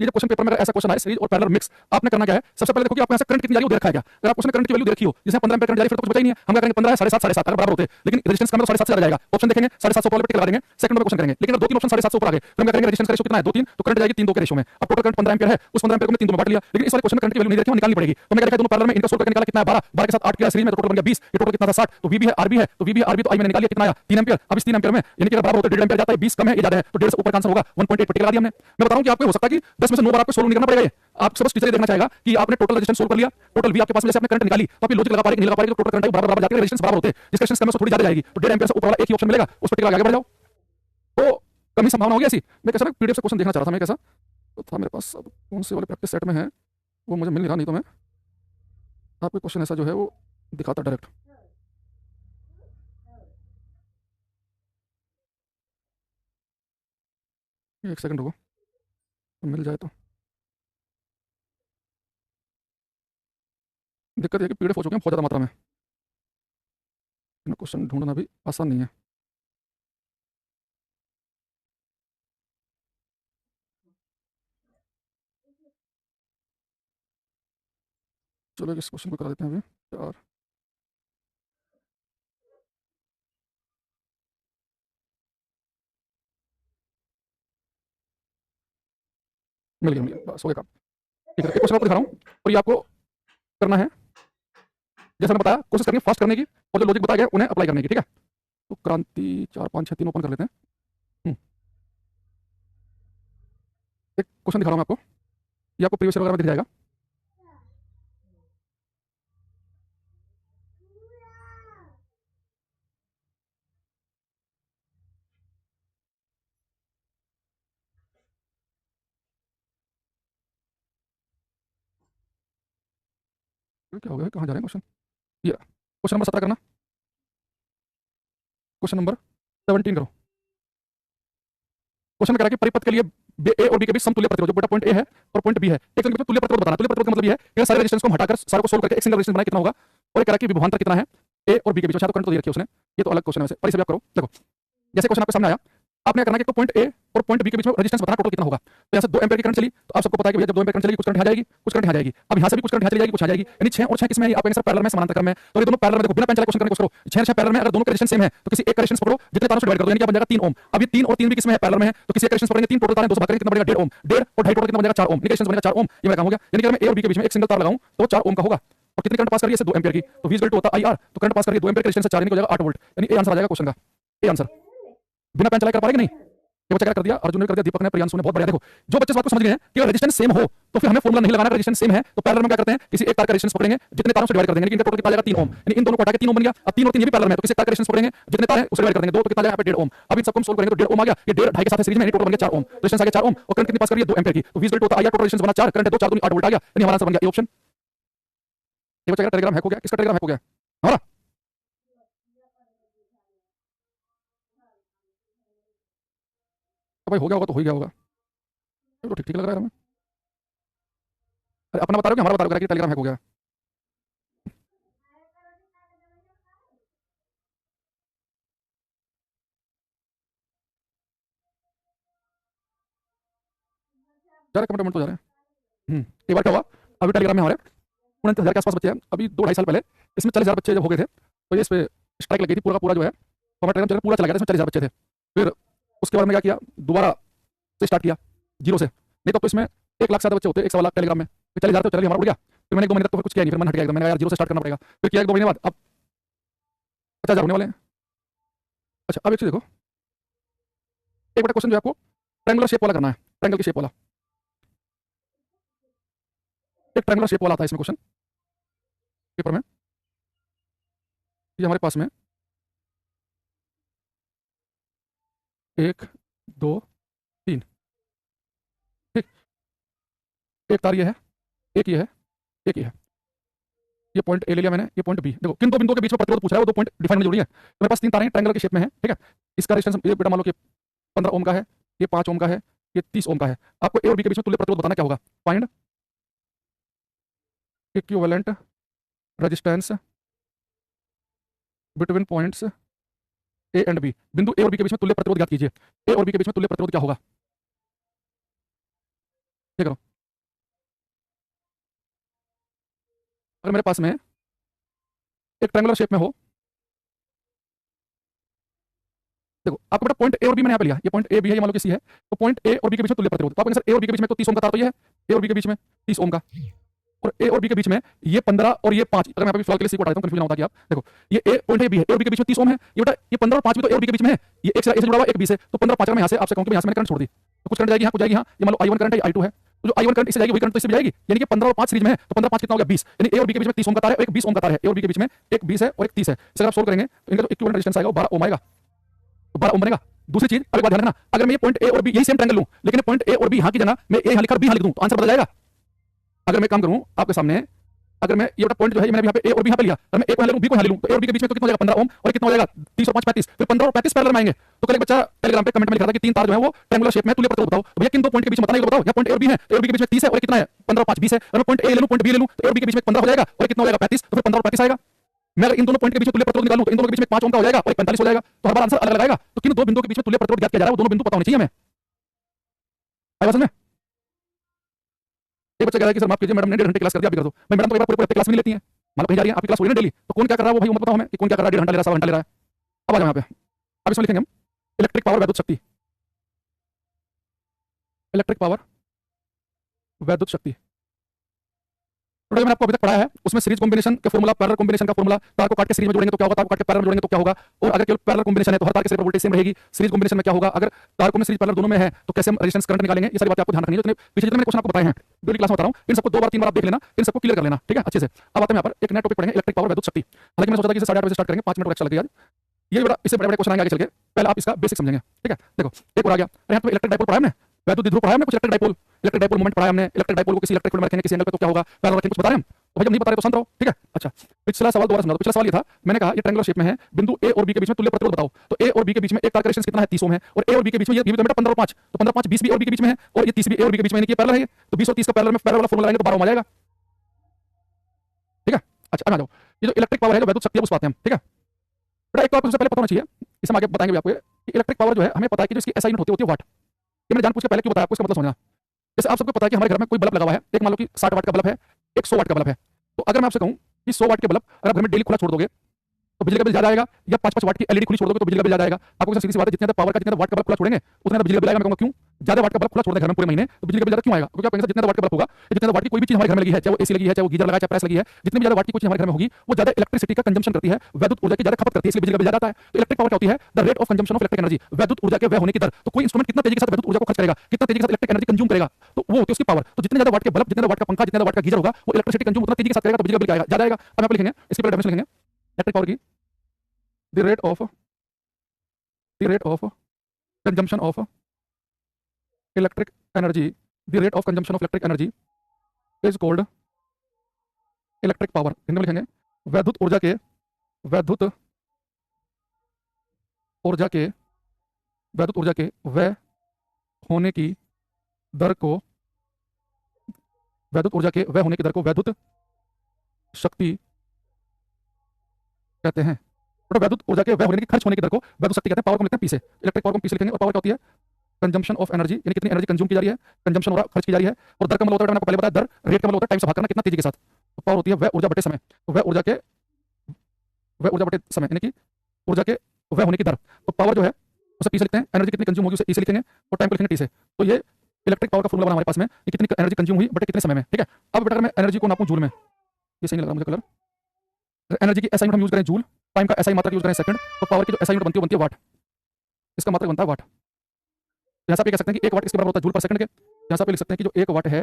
ये जो क्वेश्चन पेपर में अगर ऐसा क्वेश्चन आए सीरीज और पैरेलल मिक्स, आपने करना क्या है, सबसे पहले देखो कि आपको यहाँ से करंट कितनी जा रही है वो दे रखा है क्या। अगर आप क्वेश्चन करंट की वैल्यू दे रखी हो, जैसे 15 एम्पीयर करंट जा रही है, फिर तो कुछ बचा ही नहीं है, हम क्या करेंगे 15 है 7.5 7.5 अगर बराबर होते, लेकिन रेजिस्टेंस कम है तो 7.5 से जाएगा, ऑप्शन देखेंगे 7.5 पर टिक लगा देंगे, सेकंड में क्वेश्चन करेंगे, लेकिन अगर 2 3 ऑप्शन 7.5 ऊपर आ गए फिर हम क्या करेंगे, रेजिस्टेंस का रेशियो कितना है 2 3, तो करंट जाएगी 3 2 के रेशियो में। अब टोटल करंट 15 एम्पीयर है, उस 15 एम्पीयर को मैं 3 में बांट लिया, लेकिन इस वाले क्वेश्चन में करंट की वैल्यू नहीं देखी, वो निकालनी पड़ेगी। तो मैं क्या देखा दोनों पैरेलल में, इनका सोल्व करके निकाला कितना है 12 12 के साथ 8 किया सीरीज में, तो टोटल बन गया 20, ये टोटल कितना था 60, तो वी भी है आर भी है, तो वी भी आर भी, तो आई मैंने निकाल लिया कितना आया 3 एम्पीयर। अब इस 3 एम्पीयर में यानी कि अगर बराबर होता है 1.5 एम्पीयर जाता है, 20 कम है ये ज्यादा है, तो 1.5 से ऊपर का आंसर होगा 1.8 पर टिक लगा दिया हमने। मैं बता रहा हूं कि आपको हो सकता है कि 10 में से 9 बार आपको सोल्व नहीं करना पड़ेगा, ये आप बस टीचर ये देखना चाहेगा कि आपने टोटल रेजिस्टेंस सोल्व कर लिया, टोटल वी आपके पास में जैसे आपने करंट निकाली, तो आप ये लॉजिक लगा पाएंगे नहीं लगा पाएंगे, टोटल करंट बराबर बराबर जाके रेजिस्टेंस बराबर होते हैं, जिसका रेजिस्टेंस कम है उसको थोड़ी ज्यादा जाएगी, तो 1.5 एम्पीयर से ऊपर वाला एक ही ऑप्शन मिलेगा, उस पर टिक लगा के आगे बढ़ जाओ, तो कम ही संभावना होगी ऐसी। मैं कैसा ना पीडीएफ से क्वेश्चन देखना चाह रहा था, मैं कैसा तो था मेरे पास, अब कौन से वाले प्रैक्टिस सेट में है वो मुझे मिल नहीं रहा, नहीं तो मैं आपको क्वेश्चन ऐसा जो है वो दिखाता डायरेक्ट। एक सेकंड रुको, मिल जाए तो। दिक्कत ये है कि पीडीएफ हो चुके हैं बहुत ज़्यादा मात्रा में, क्वेश्चन ढूंढना भी आसान नहीं है। चलो इस क्वेश्चन को करा देते हैं अभी यार। मिल गया बस हो गया काम। ठीक है, एक क्वेश्चन आपको दिखा रहा हूँ और ये आपको करना है, जैसा मैंने बताया कोशिश करनी है फास्ट करने की, और जो लॉजिक बताया गया उन्हें अप्लाई करने की, ठीक है। तो क्रांति 4 5 6 3 ओपन कर लेते हैं। एक क्वेश्चन दिखा रहा हूँ मैं आपको, ये आपको प्रीवियस ईयर वगैरह में दिख जाएगा। ये क्या हो गया, कहाँ जा रहे हैं क्वेश्चन, ये क्वेश्चन नंबर 17 करना, क्वेश्चन नंबर 17 करो। क्वेश्चन में कह रहा है कि परिपथ के लिए ए और बी के बीच समतुल्य प्रतिरोध, जो बेटा पॉइंट ए है और पॉइंट बी है, एक सेकंड में तुल्य प्रतिरोध बताना। तुल्य प्रतिरोध का मतलब ये है कि सारे रेजिस्टेंस को हम हटाकर सारे को सोल्व करके एक सिंगल रेजिस्टेंस बनाए कितना होगा, और ये कह रहा है कि विभवांतर कितना है ए और बी के बीच, शायद तो करंट तो दे रखी है उसने, ये तो अलग क्वेश्चन है वैसे, पर इसे भी आप करो। देखो जैसे क्वेश्चन आपके सामने आया, आपने करना है कि तो पॉइंट ए और पॉइंट बी के बीच में रेजिस्टेंस बताना टोटल कितना होगा। तो यहाँ से 2 एम्पीयर की करंट चली, तो आप सबको पता है कि भैया जब 2 एम्पीयर करंट चलेगी कुछ करंट यहाँ जाएगी कुछ करंट यहाँ जाएगी, अब यहाँ से भी कुछ करंट यहाँ चली जाएगी कुछ यहाँ जाएगी, यानी 6 और 6 किसमें है, आप सर पैरेलल में समानांतर क्रम में, तो ये दोनों पैरेलल में देखो बिना पेन चलाए क्वेश्चन करने की कोशिश करो, 6 6 पैरेलल में, अगर दोनों का रेजिस्टेंस सेम है तो किसी एक का रेजिस्टेंस पकड़ो, जितने तारों से डिवाइड कर दो, यानी क्या बन जाएगा 3 ओम। अब ये 3 और 3 भी किसमें है पैरेलल में है, तो किसी एक का रेजिस्टेंस पकड़ेंगे, 3 टोटल तारें 2 से भाग करेंगे, कितना बनेगा 1.5 ओम, 1.5 और 2.5 टोटल कितना बनेगा 4 ओम, रेजिस्टेंस बनेगा 4 ओम, ये मेरा काम हो गया। यानी कि अगर मैं ए और बी के बीच में एक सिंगल तार लगाऊं तो 4 ओम का होगा, और कितनी करंट पास कर रही है 2 एम्पीयर की, तो V इक्वल टू होता है IR, तो करंट पास कर रही है 2 एम्पीयर के रेजिस्टेंस से 4 यानी कि हो जाएगा 8 वोल्ट, यानी ए आंसर आ जाएगा क्वेश्चन का, ए आंसर। बिना पेन चलाए कर पाएंगे नहीं, ये बच्चा क्या कर दिया, अर्जुन ने कर दिया, दीपक ने, प्रियांशु ने, बहुत बढ़िया। देखो जो बच्चे इस बात को समझ गए हैं कि अगर रेजिस्टेंस सेम हो तो फिर हमें फॉर्मूला नहीं लगाना, रेजिस्टेंस सेम है तो पैरेलल में क्या करते हैं, किसी एक तार का रेजिस्टेंस पकड़ेंगे, जितने तारों से डिवाइड कर देंगे, इनका टोटल कितना आ जाएगा 3 ओम, यानी इन दोनों को हटा के 3 ओम बन गया। अब 3 और 3 ये भी पैरेलल में है, तो किसी एक तार का रेजिस्टेंस पकड़ेंगे, जितने तार हैं उसे डिवाइड कर देंगे 2, तो कितना आ जाएगा 1.5 ओम। अब इन सबको हम सोल्व करेंगे तो 1.5 ओम आ गया, ये 1.5 2.5 के साथ सीरीज में, यानी टोटल बन गया 4 ओम, रेजिस्टेंस आ गया 4 ओम, और करंट कितनी पास कर रही है 2 एम्पीयर की, तो V इक्वल टू होता है IR, टोटल रेजिस्टेंस बना 4, करंट है 2 4 2 8 वोल्ट आ गया, यानी हमारा आंसर बन गया ए ऑप्शन। ये बच्चा टेलीग्राम हैक हो गया, किसका टेलीग्राम हैक हो गया हमारा, तो भाई हो गया होगा तो हो ही गया होगा, तो ठीक ठीक लग रहा है हमें। अरे अपना बता रहे हो कि हमारा बता रहे हो कि टेलीग्राम हैक हो गया। जा रहे कमेंट तो जा रहे हैं। एक बार क्या हुआ, अभी टेलीग्राम में हमारे 29,000 के आसपास बच्चे हैं, अभी 2 ढाई साल पहले इसमें 40,000 बच्चे जब हो गए थे, तो ये इस पे स्ट्राइक लगी थी, पूरा का पूरा जो है तो हमारा टेलीग्राम चैनल पूरा चला गया था, इसमें 40,000 बच्चे थे। फिर उसके बाद में क्या किया, दोबारा से स्टार्ट किया जीरो से, नहीं तो इसमें 1 लाख से ज़्यादा बच्चे होते, 1 सवा लाख टेलीग्राम में, 40,000 तो चल हमारा उड़ गया। फिर मैंने 1 2 महीने तक तो फिर कुछ किया नहीं, फिर मन हट गया एकदम, मैंने कहा यार जीरो से स्टार्ट करना पड़ेगा। फिर किया 1 2 महीने बाद, अब 50,000 होने वाले हैं। अच्छा अब एक चीज़ देखो, एक बड़ा क्वेश्चन जो है आपको ट्रायंगुलर शेप वाला करना है, ट्रायंगल की शेप वाला, एक ट्रायंगुलर शेप वाला आता है इसमें क्वेश्चन पेपर में, ये हमारे पास में 1 2 3, ठीक, एक तार ये है, एक ये है, एक ये है, ये पॉइंट ए ले लिया मैंने, ये पॉइंट बी। देखो किन दो बिंदुओं के बीच में प्रतिरोध पूछ रहा है, वो 2 पॉइंट डिफाइन में जोड़ी है, तो मेरे पास 3 तारें ट्रायंगल के शेप में है, ठीक है। इसका रेजिस्टेंस ये बेटा मान लो कि 15 ओम का है, ये 5 ओम का है, ये 30 ओम का है। आपको ए और बी के बीच में तुल्य प्रतिरोध बताना क्या होगा, find equivalent resistance between points A and B, बिंदु ए और बी के बीच में तुल्य प्रतिरोध ज्ञात कीजिए। ए और बी के बीच में तुल्य प्रतिरोध क्या होगा, ये करो, अगर मेरे पास में एक ट्रायंगुलर शेप में हो, देखो आपको बेटा पॉइंट ए और बी मैंने यहाँ पे लिया, ये पॉइंट ए बी है, ये मान लो कि सी है, तो पॉइंट ए और बी के बीच में तुल्य प्रतिरोध, तो आपको सर ए और बी के बीच में तो 30 ओम का तार तो ये है, ए और बी के बीच में 30 ओम का, और ए और बी के बीच में ये 15 और ये 5, अगर मैं अभी फिलहाल के लिए सी को हटा देता हूं, कंफ्यूजन होता है कि आप देखो ये ए पॉइंट है बी है, ए और बी के बीच में 30 ओम है, ये बेटा ये 15 और 5 भी तो ए और बी के बीच में है, ये एक से जुड़ा हुआ है, एक बी से, तो 15 5 मैं यहाँ से आपसे कहूँ कि यहाँ से मैंने करंट छोड़ दी, तो कुछ करंट जाएगी यहाँ, कुछ जाएगी यहाँ, ये मान लो I1 करंट है, I2 है, तो जो I1 करंट इससे जाएगी वही करंट तो इससे भी जाएगी, यानी कि 15 और 5 सीरीज में है, तो 15 5 कितना हो गया 20, यानी ए और बी के बीच में 30 ओम का तार है और एक 20 ओम का तार है, ए और बी के बीच में एक 20 है और एक 30 है, इसे अगर आप सोल्व करेंगे तो इनका जो इक्विवेलेंट रेजिस्टेंस आएगा वो 12 ओम आएगा, तो 12 ओम बनेगा। दूसरी चीज अब एक बात ध्यान रखना, अगर मैं ये पॉइंट ए और बी यही सेम ट्रायंगल लूं, लेकिन पॉइंट ए और बी यहाँ की जगह मैं ए यहाँ लिखकर बी यहाँ लिख दूं तो आंसर बदल जाएगा। अगर मैं काम करूं आपके सामने, अगर मैं ये वाला पॉइंट जो है मैंने यहाँ पे ए और बी यहाँ पे लिया, अगर मैं ए को यहाँ ले लूं बी को यहाँ ले लूं तो ए और बी के बीच में तो कितना हो जाएगा 15 ओम और कितना हो जाएगा 30 और 5 35, फिर 15 और 35 पैरेलल में आएंगे। तो कल एक बच्चा टेलीग्राम पे कमेंट में लिखा था कि 3 तार जो है वो ट्रायंगुलर शेप में तुल्य प्रतिरोध बताओ, भैया किन दो पॉइंट के बीच में बताना है, बताओ। या पॉइंट ए और बी है, ए और बी के बीच में 30 है और कितना है 15 और 5 20 है, अगर मैं पॉइंट ए ले लूं पॉइंट बी ले लूं तो ए और बी के बीच में 15 हो जाएगा और कितना हो जाएगा 35, तो फिर 15 और 35 आएगा। मैं अगर इन दोनों पॉइंट के बीच में तुल्य प्रतिरोध निकालूं तो इन दोनों के बीच में 5 ओम का हो जाएगा और 45 हो जाएगा, तो हर बार आंसर अलग अलग आएगा। तो किन दो बिंदुओं के बीच में तुल्य प्रतिरोध ज्ञात किया जा रहा है वो दोनों बिंदु पता होने चाहिए हमें। आया समझ में? एक बच्चा कह रहा है कि सर माफ कीजिए मैडम ने 1.5 घंटे क्लास कर दिया, आप भी कर दो। मैं मैडम तो एक बार पूरे क्लास में लेती हैं, मान लो कहीं जा रही है आपकी क्लास हो रही है डेली, तो कौन क्या कर रहा है वो भाई मत बताओ हमें कि कौन क्या कर रहा है, 1.5 घंटा ले रहा है 1.5 घंटा ले रहा है। अब आ जाओ यहाँ पे, अब इसमें लिखेंगे हम इलेक्ट्रिक पावर वैद्युत शक्ति, इलेक्ट्रिक पावर वैद्युत शक्ति। तो मैंने आपको अभी तक पढ़ाया है उसमें सीरीज कॉम्बिनेशन के फॉर्मूला, पैरेलल कॉम्बिनेशन का फॉर्मूला, तार को काट के सीरीज में जोड़ेंगे तो क्या होगा, तार को काट के पैरेलल में जोड़ेंगे तो क्या होगा, और अगर केवल पैरेलल कॉम्बिनेशन है तो हर तार के सिरे पर वोल्टेज सेम रहेगी। सीरीज कॉम्बिनेशन में क्या होगा, अगर तार को में सीरीज पैरेलल दोनों में है तो कैसे हम रेजिस्टेंस करंट निकालेंगे, ये सारी बातें आपको ध्यान रखनी है। जितने पीछे जितने मैंने क्वेश्चन आपको बताए हैं डेली क्लास में बता रहा हूं, इन सबको 2 बार 3 बार आप देख लेना, इन सबको क्लियर कर लेना, ठीक है अच्छे से। अब आते हैं यहाँ पर एक नया टॉपिक पढ़ेंगे इलेक्ट्रिक पावर वैद्युत शक्ति। हालांकि मैं सोचा था कि इसे 8:30 बजे स्टार्ट करेंगे, 5 मिनट एक्स्ट्रा लगेगा आज, ये बड़ा इससे बड़े बड़े क्वेश्चन आएंगे आगे चल के, पहले आप इसका बेसिक समझेंगे, ठीक है। देखो एक और आ गया, यहाँ पे इलेक्ट्रिक डाइपोल पढ़ाया हमने, वैद्युत द्विध्रुव पढ़ाया हमने, कुछ इलेक्ट्रिक डाइपोल मोमेंट पढ़ाया हमने, इलेक्ट्रिक डाइपोल को किसी इलेक्ट्रिक फील्ड में रखेंगे किसी एंगल पे तो क्या होगा, पैरेलल रखेंगे, कुछ बता रहे हैं हम, तो भाई जब नहीं बता रहे तो सुन रहो, ठीक है। अच्छा पिछला सवाल दोबारा सुना दो। पिछला सवाल ये था, मैंने कहा ये ट्रायंगुलर शेप में है, बिंदु ए और बी के बीच में तुल्य प्रतिरोध बताओ, तो ए और बी के बीच में एक तार का रेजिस्टेंस कितना है 30 ओम है, और ए और बी के बीच में ये भी तो बेटा 15 और 5, तो 15 5 20 भी और बी के बीच में है, और ये 30 भी ए और बी के बीच में, यानी कि पैरेलल है, तो 20 और 30 का पैरेलल में पैरेलल वाला फॉर्मूला लगाएंगे तो 12 ओम आ जाएगा, ठीक है। अच्छा अब आ जाओ, ये जो इलेक्ट्रिक पावर है जो वैद्युत शक्ति है उस बात है हम, ठीक है। बेटा एक तो आपको सबसे पहले पता होना चाहिए, इसे हम आगे बताएंगे भी आपको, कि इलेक्ट्रिक पावर जो है हमें पता है कि जो इसकी एसआई यूनिट होती है वाट। ये मैंने जानबूझ के पहले क्यों बताया आपको, इसका मतलब समझना। जैसे आप सबको पता है कि हमारे घर में कोई बल्ब लगा हुआ है, एक मान लो कि 60 वाट का बल्ब है, एक 100 वाट का बल्ब है, तो अगर मैं आपसे कहूं कि 100 वाट के बल्ब अगर आप घर में डेली खुला छोड़ दोगे तो बिजली का बिल ज्यादा आएगा, या 5-5 वाट की एलईडी खुली छोड़ दोगे तो बिजली का बिल ज्यादा आएगा। आपको सीधी सी बात है, जितने पावर का जितने वाट का बल्ब खुला छोड़ेंगे उतने ज्यादा बिजली का बिल आएगा। मैं कहूंगा क्यों, ज्यादा वाट का बल्ब खुला छोड़ दें घर में पूरे महीने तो बिजली का बिल ज्यादा क्यों आएगा, क्योंकि आप कहेंगे जितने वाट का बल्ब होगा, जितने वाट की कोई भी चीज हमारे घर में लगी है, चाहे वो एसी लगी है, चाहे वो गीजर लगा है, चाहे प्रेस लगी है, जितनी भी ज्यादा वाट की कोई चीज हमारे घर में होगी वो ज्यादा इलेक्ट्रिसिटी का कंजम्पशन करती है, वैद्युत ऊर्जा की ज्यादा खपत करती है, इसलिए बिजली का बिल ज्यादा आता है। तो इलेक्ट्रिक पावर क्या होती है, the rate of consumption of electric energy, वैद्युत ऊर्जा के व्यय होने की दर। तो कोई इंस्ट्रूमेंट कितना तेजी के साथ वैद्युत ऊर्जा को खर्च करेगा, कितना तेजी के साथ इलेक्ट्रिक एनर्जी कंज्यूम करेगा, तो वो होती है उसकी पावर। तो जितने ज्यादा वाट के बल्ब, जितने वाट का पंखा, जितने वाट का गीजर होगा वो इलेक्ट्रिसिटी कंज्यूम उतना तेजी के साथ करेगा, तो बिजली का बिल ज्यादा आएगा। अब आप लिखेंगे इसके पहले डेफिनेशन लिखेंगे इलेक्ट्रिक पावर की, the rate of consumption of electric energy, the rate of consumption of electric energy is called electric power। Hindi में लिखेंगे वैद्युत ऊर्जा के व्यय होने की दर को वैद्युत शक्ति कहते हैं। तो वैद्युत ऊर्जा के व्यय होने की खर्च होने की दर को वैद्युत शक्ति कहते हैं। पावर को लिखते हैं पी से, इलेक्ट्रिक पावर को पी से लिखेंगे, और पावर क्या होती है कंजम्पशन ऑफ एनर्जी, यानी कितनी एनर्जी कंज्यूम की जा रही है, कंजम्पशन हो रहा है, खर्च की जा रही है। और दर का मतलब होता है, मैंने आपको पहले बताया दर, रेट का मतलब होता है टाइम से भाग करना, कितना तेजी के साथ। तो पावर होती है वह ऊर्जा बटे समय, तो वह ऊर्जा बटे समय यानी कि ऊर्जा के वह होने की दर। तो पावर जो है उसे पी से लिखते हैं, एनर्जी कितनी कंज्यूम होगी उसे ई से लिखेंगे, और टाइम को लिखेंगे टी से। तो ये इलेक्ट्रिक पावर का फॉर्मूला बना हमारे पास में, ये कितनी एनर्जी कंज्यूम हुई बटे कितने समय में, ठीक है। अब बेटा मैं एनर्जी को नापूं जूल में, ये सही नहीं लगा मुझे कलर, एनर्जी की एसआई यूनिट हम यूज करें जूल, टाइम का एसआई मात्रक यूज करें सेकंड, तो पावर की जो एसआई यूनिट बनती है वाट, इसका मात्रक बनता है वाट। यहाँ से आप कह सकते हैं कि 1 वाट इसके बराबर होता है जूल पर सेकंड के, यहाँ से आप लिख सकते हैं कि जो 1 वाट है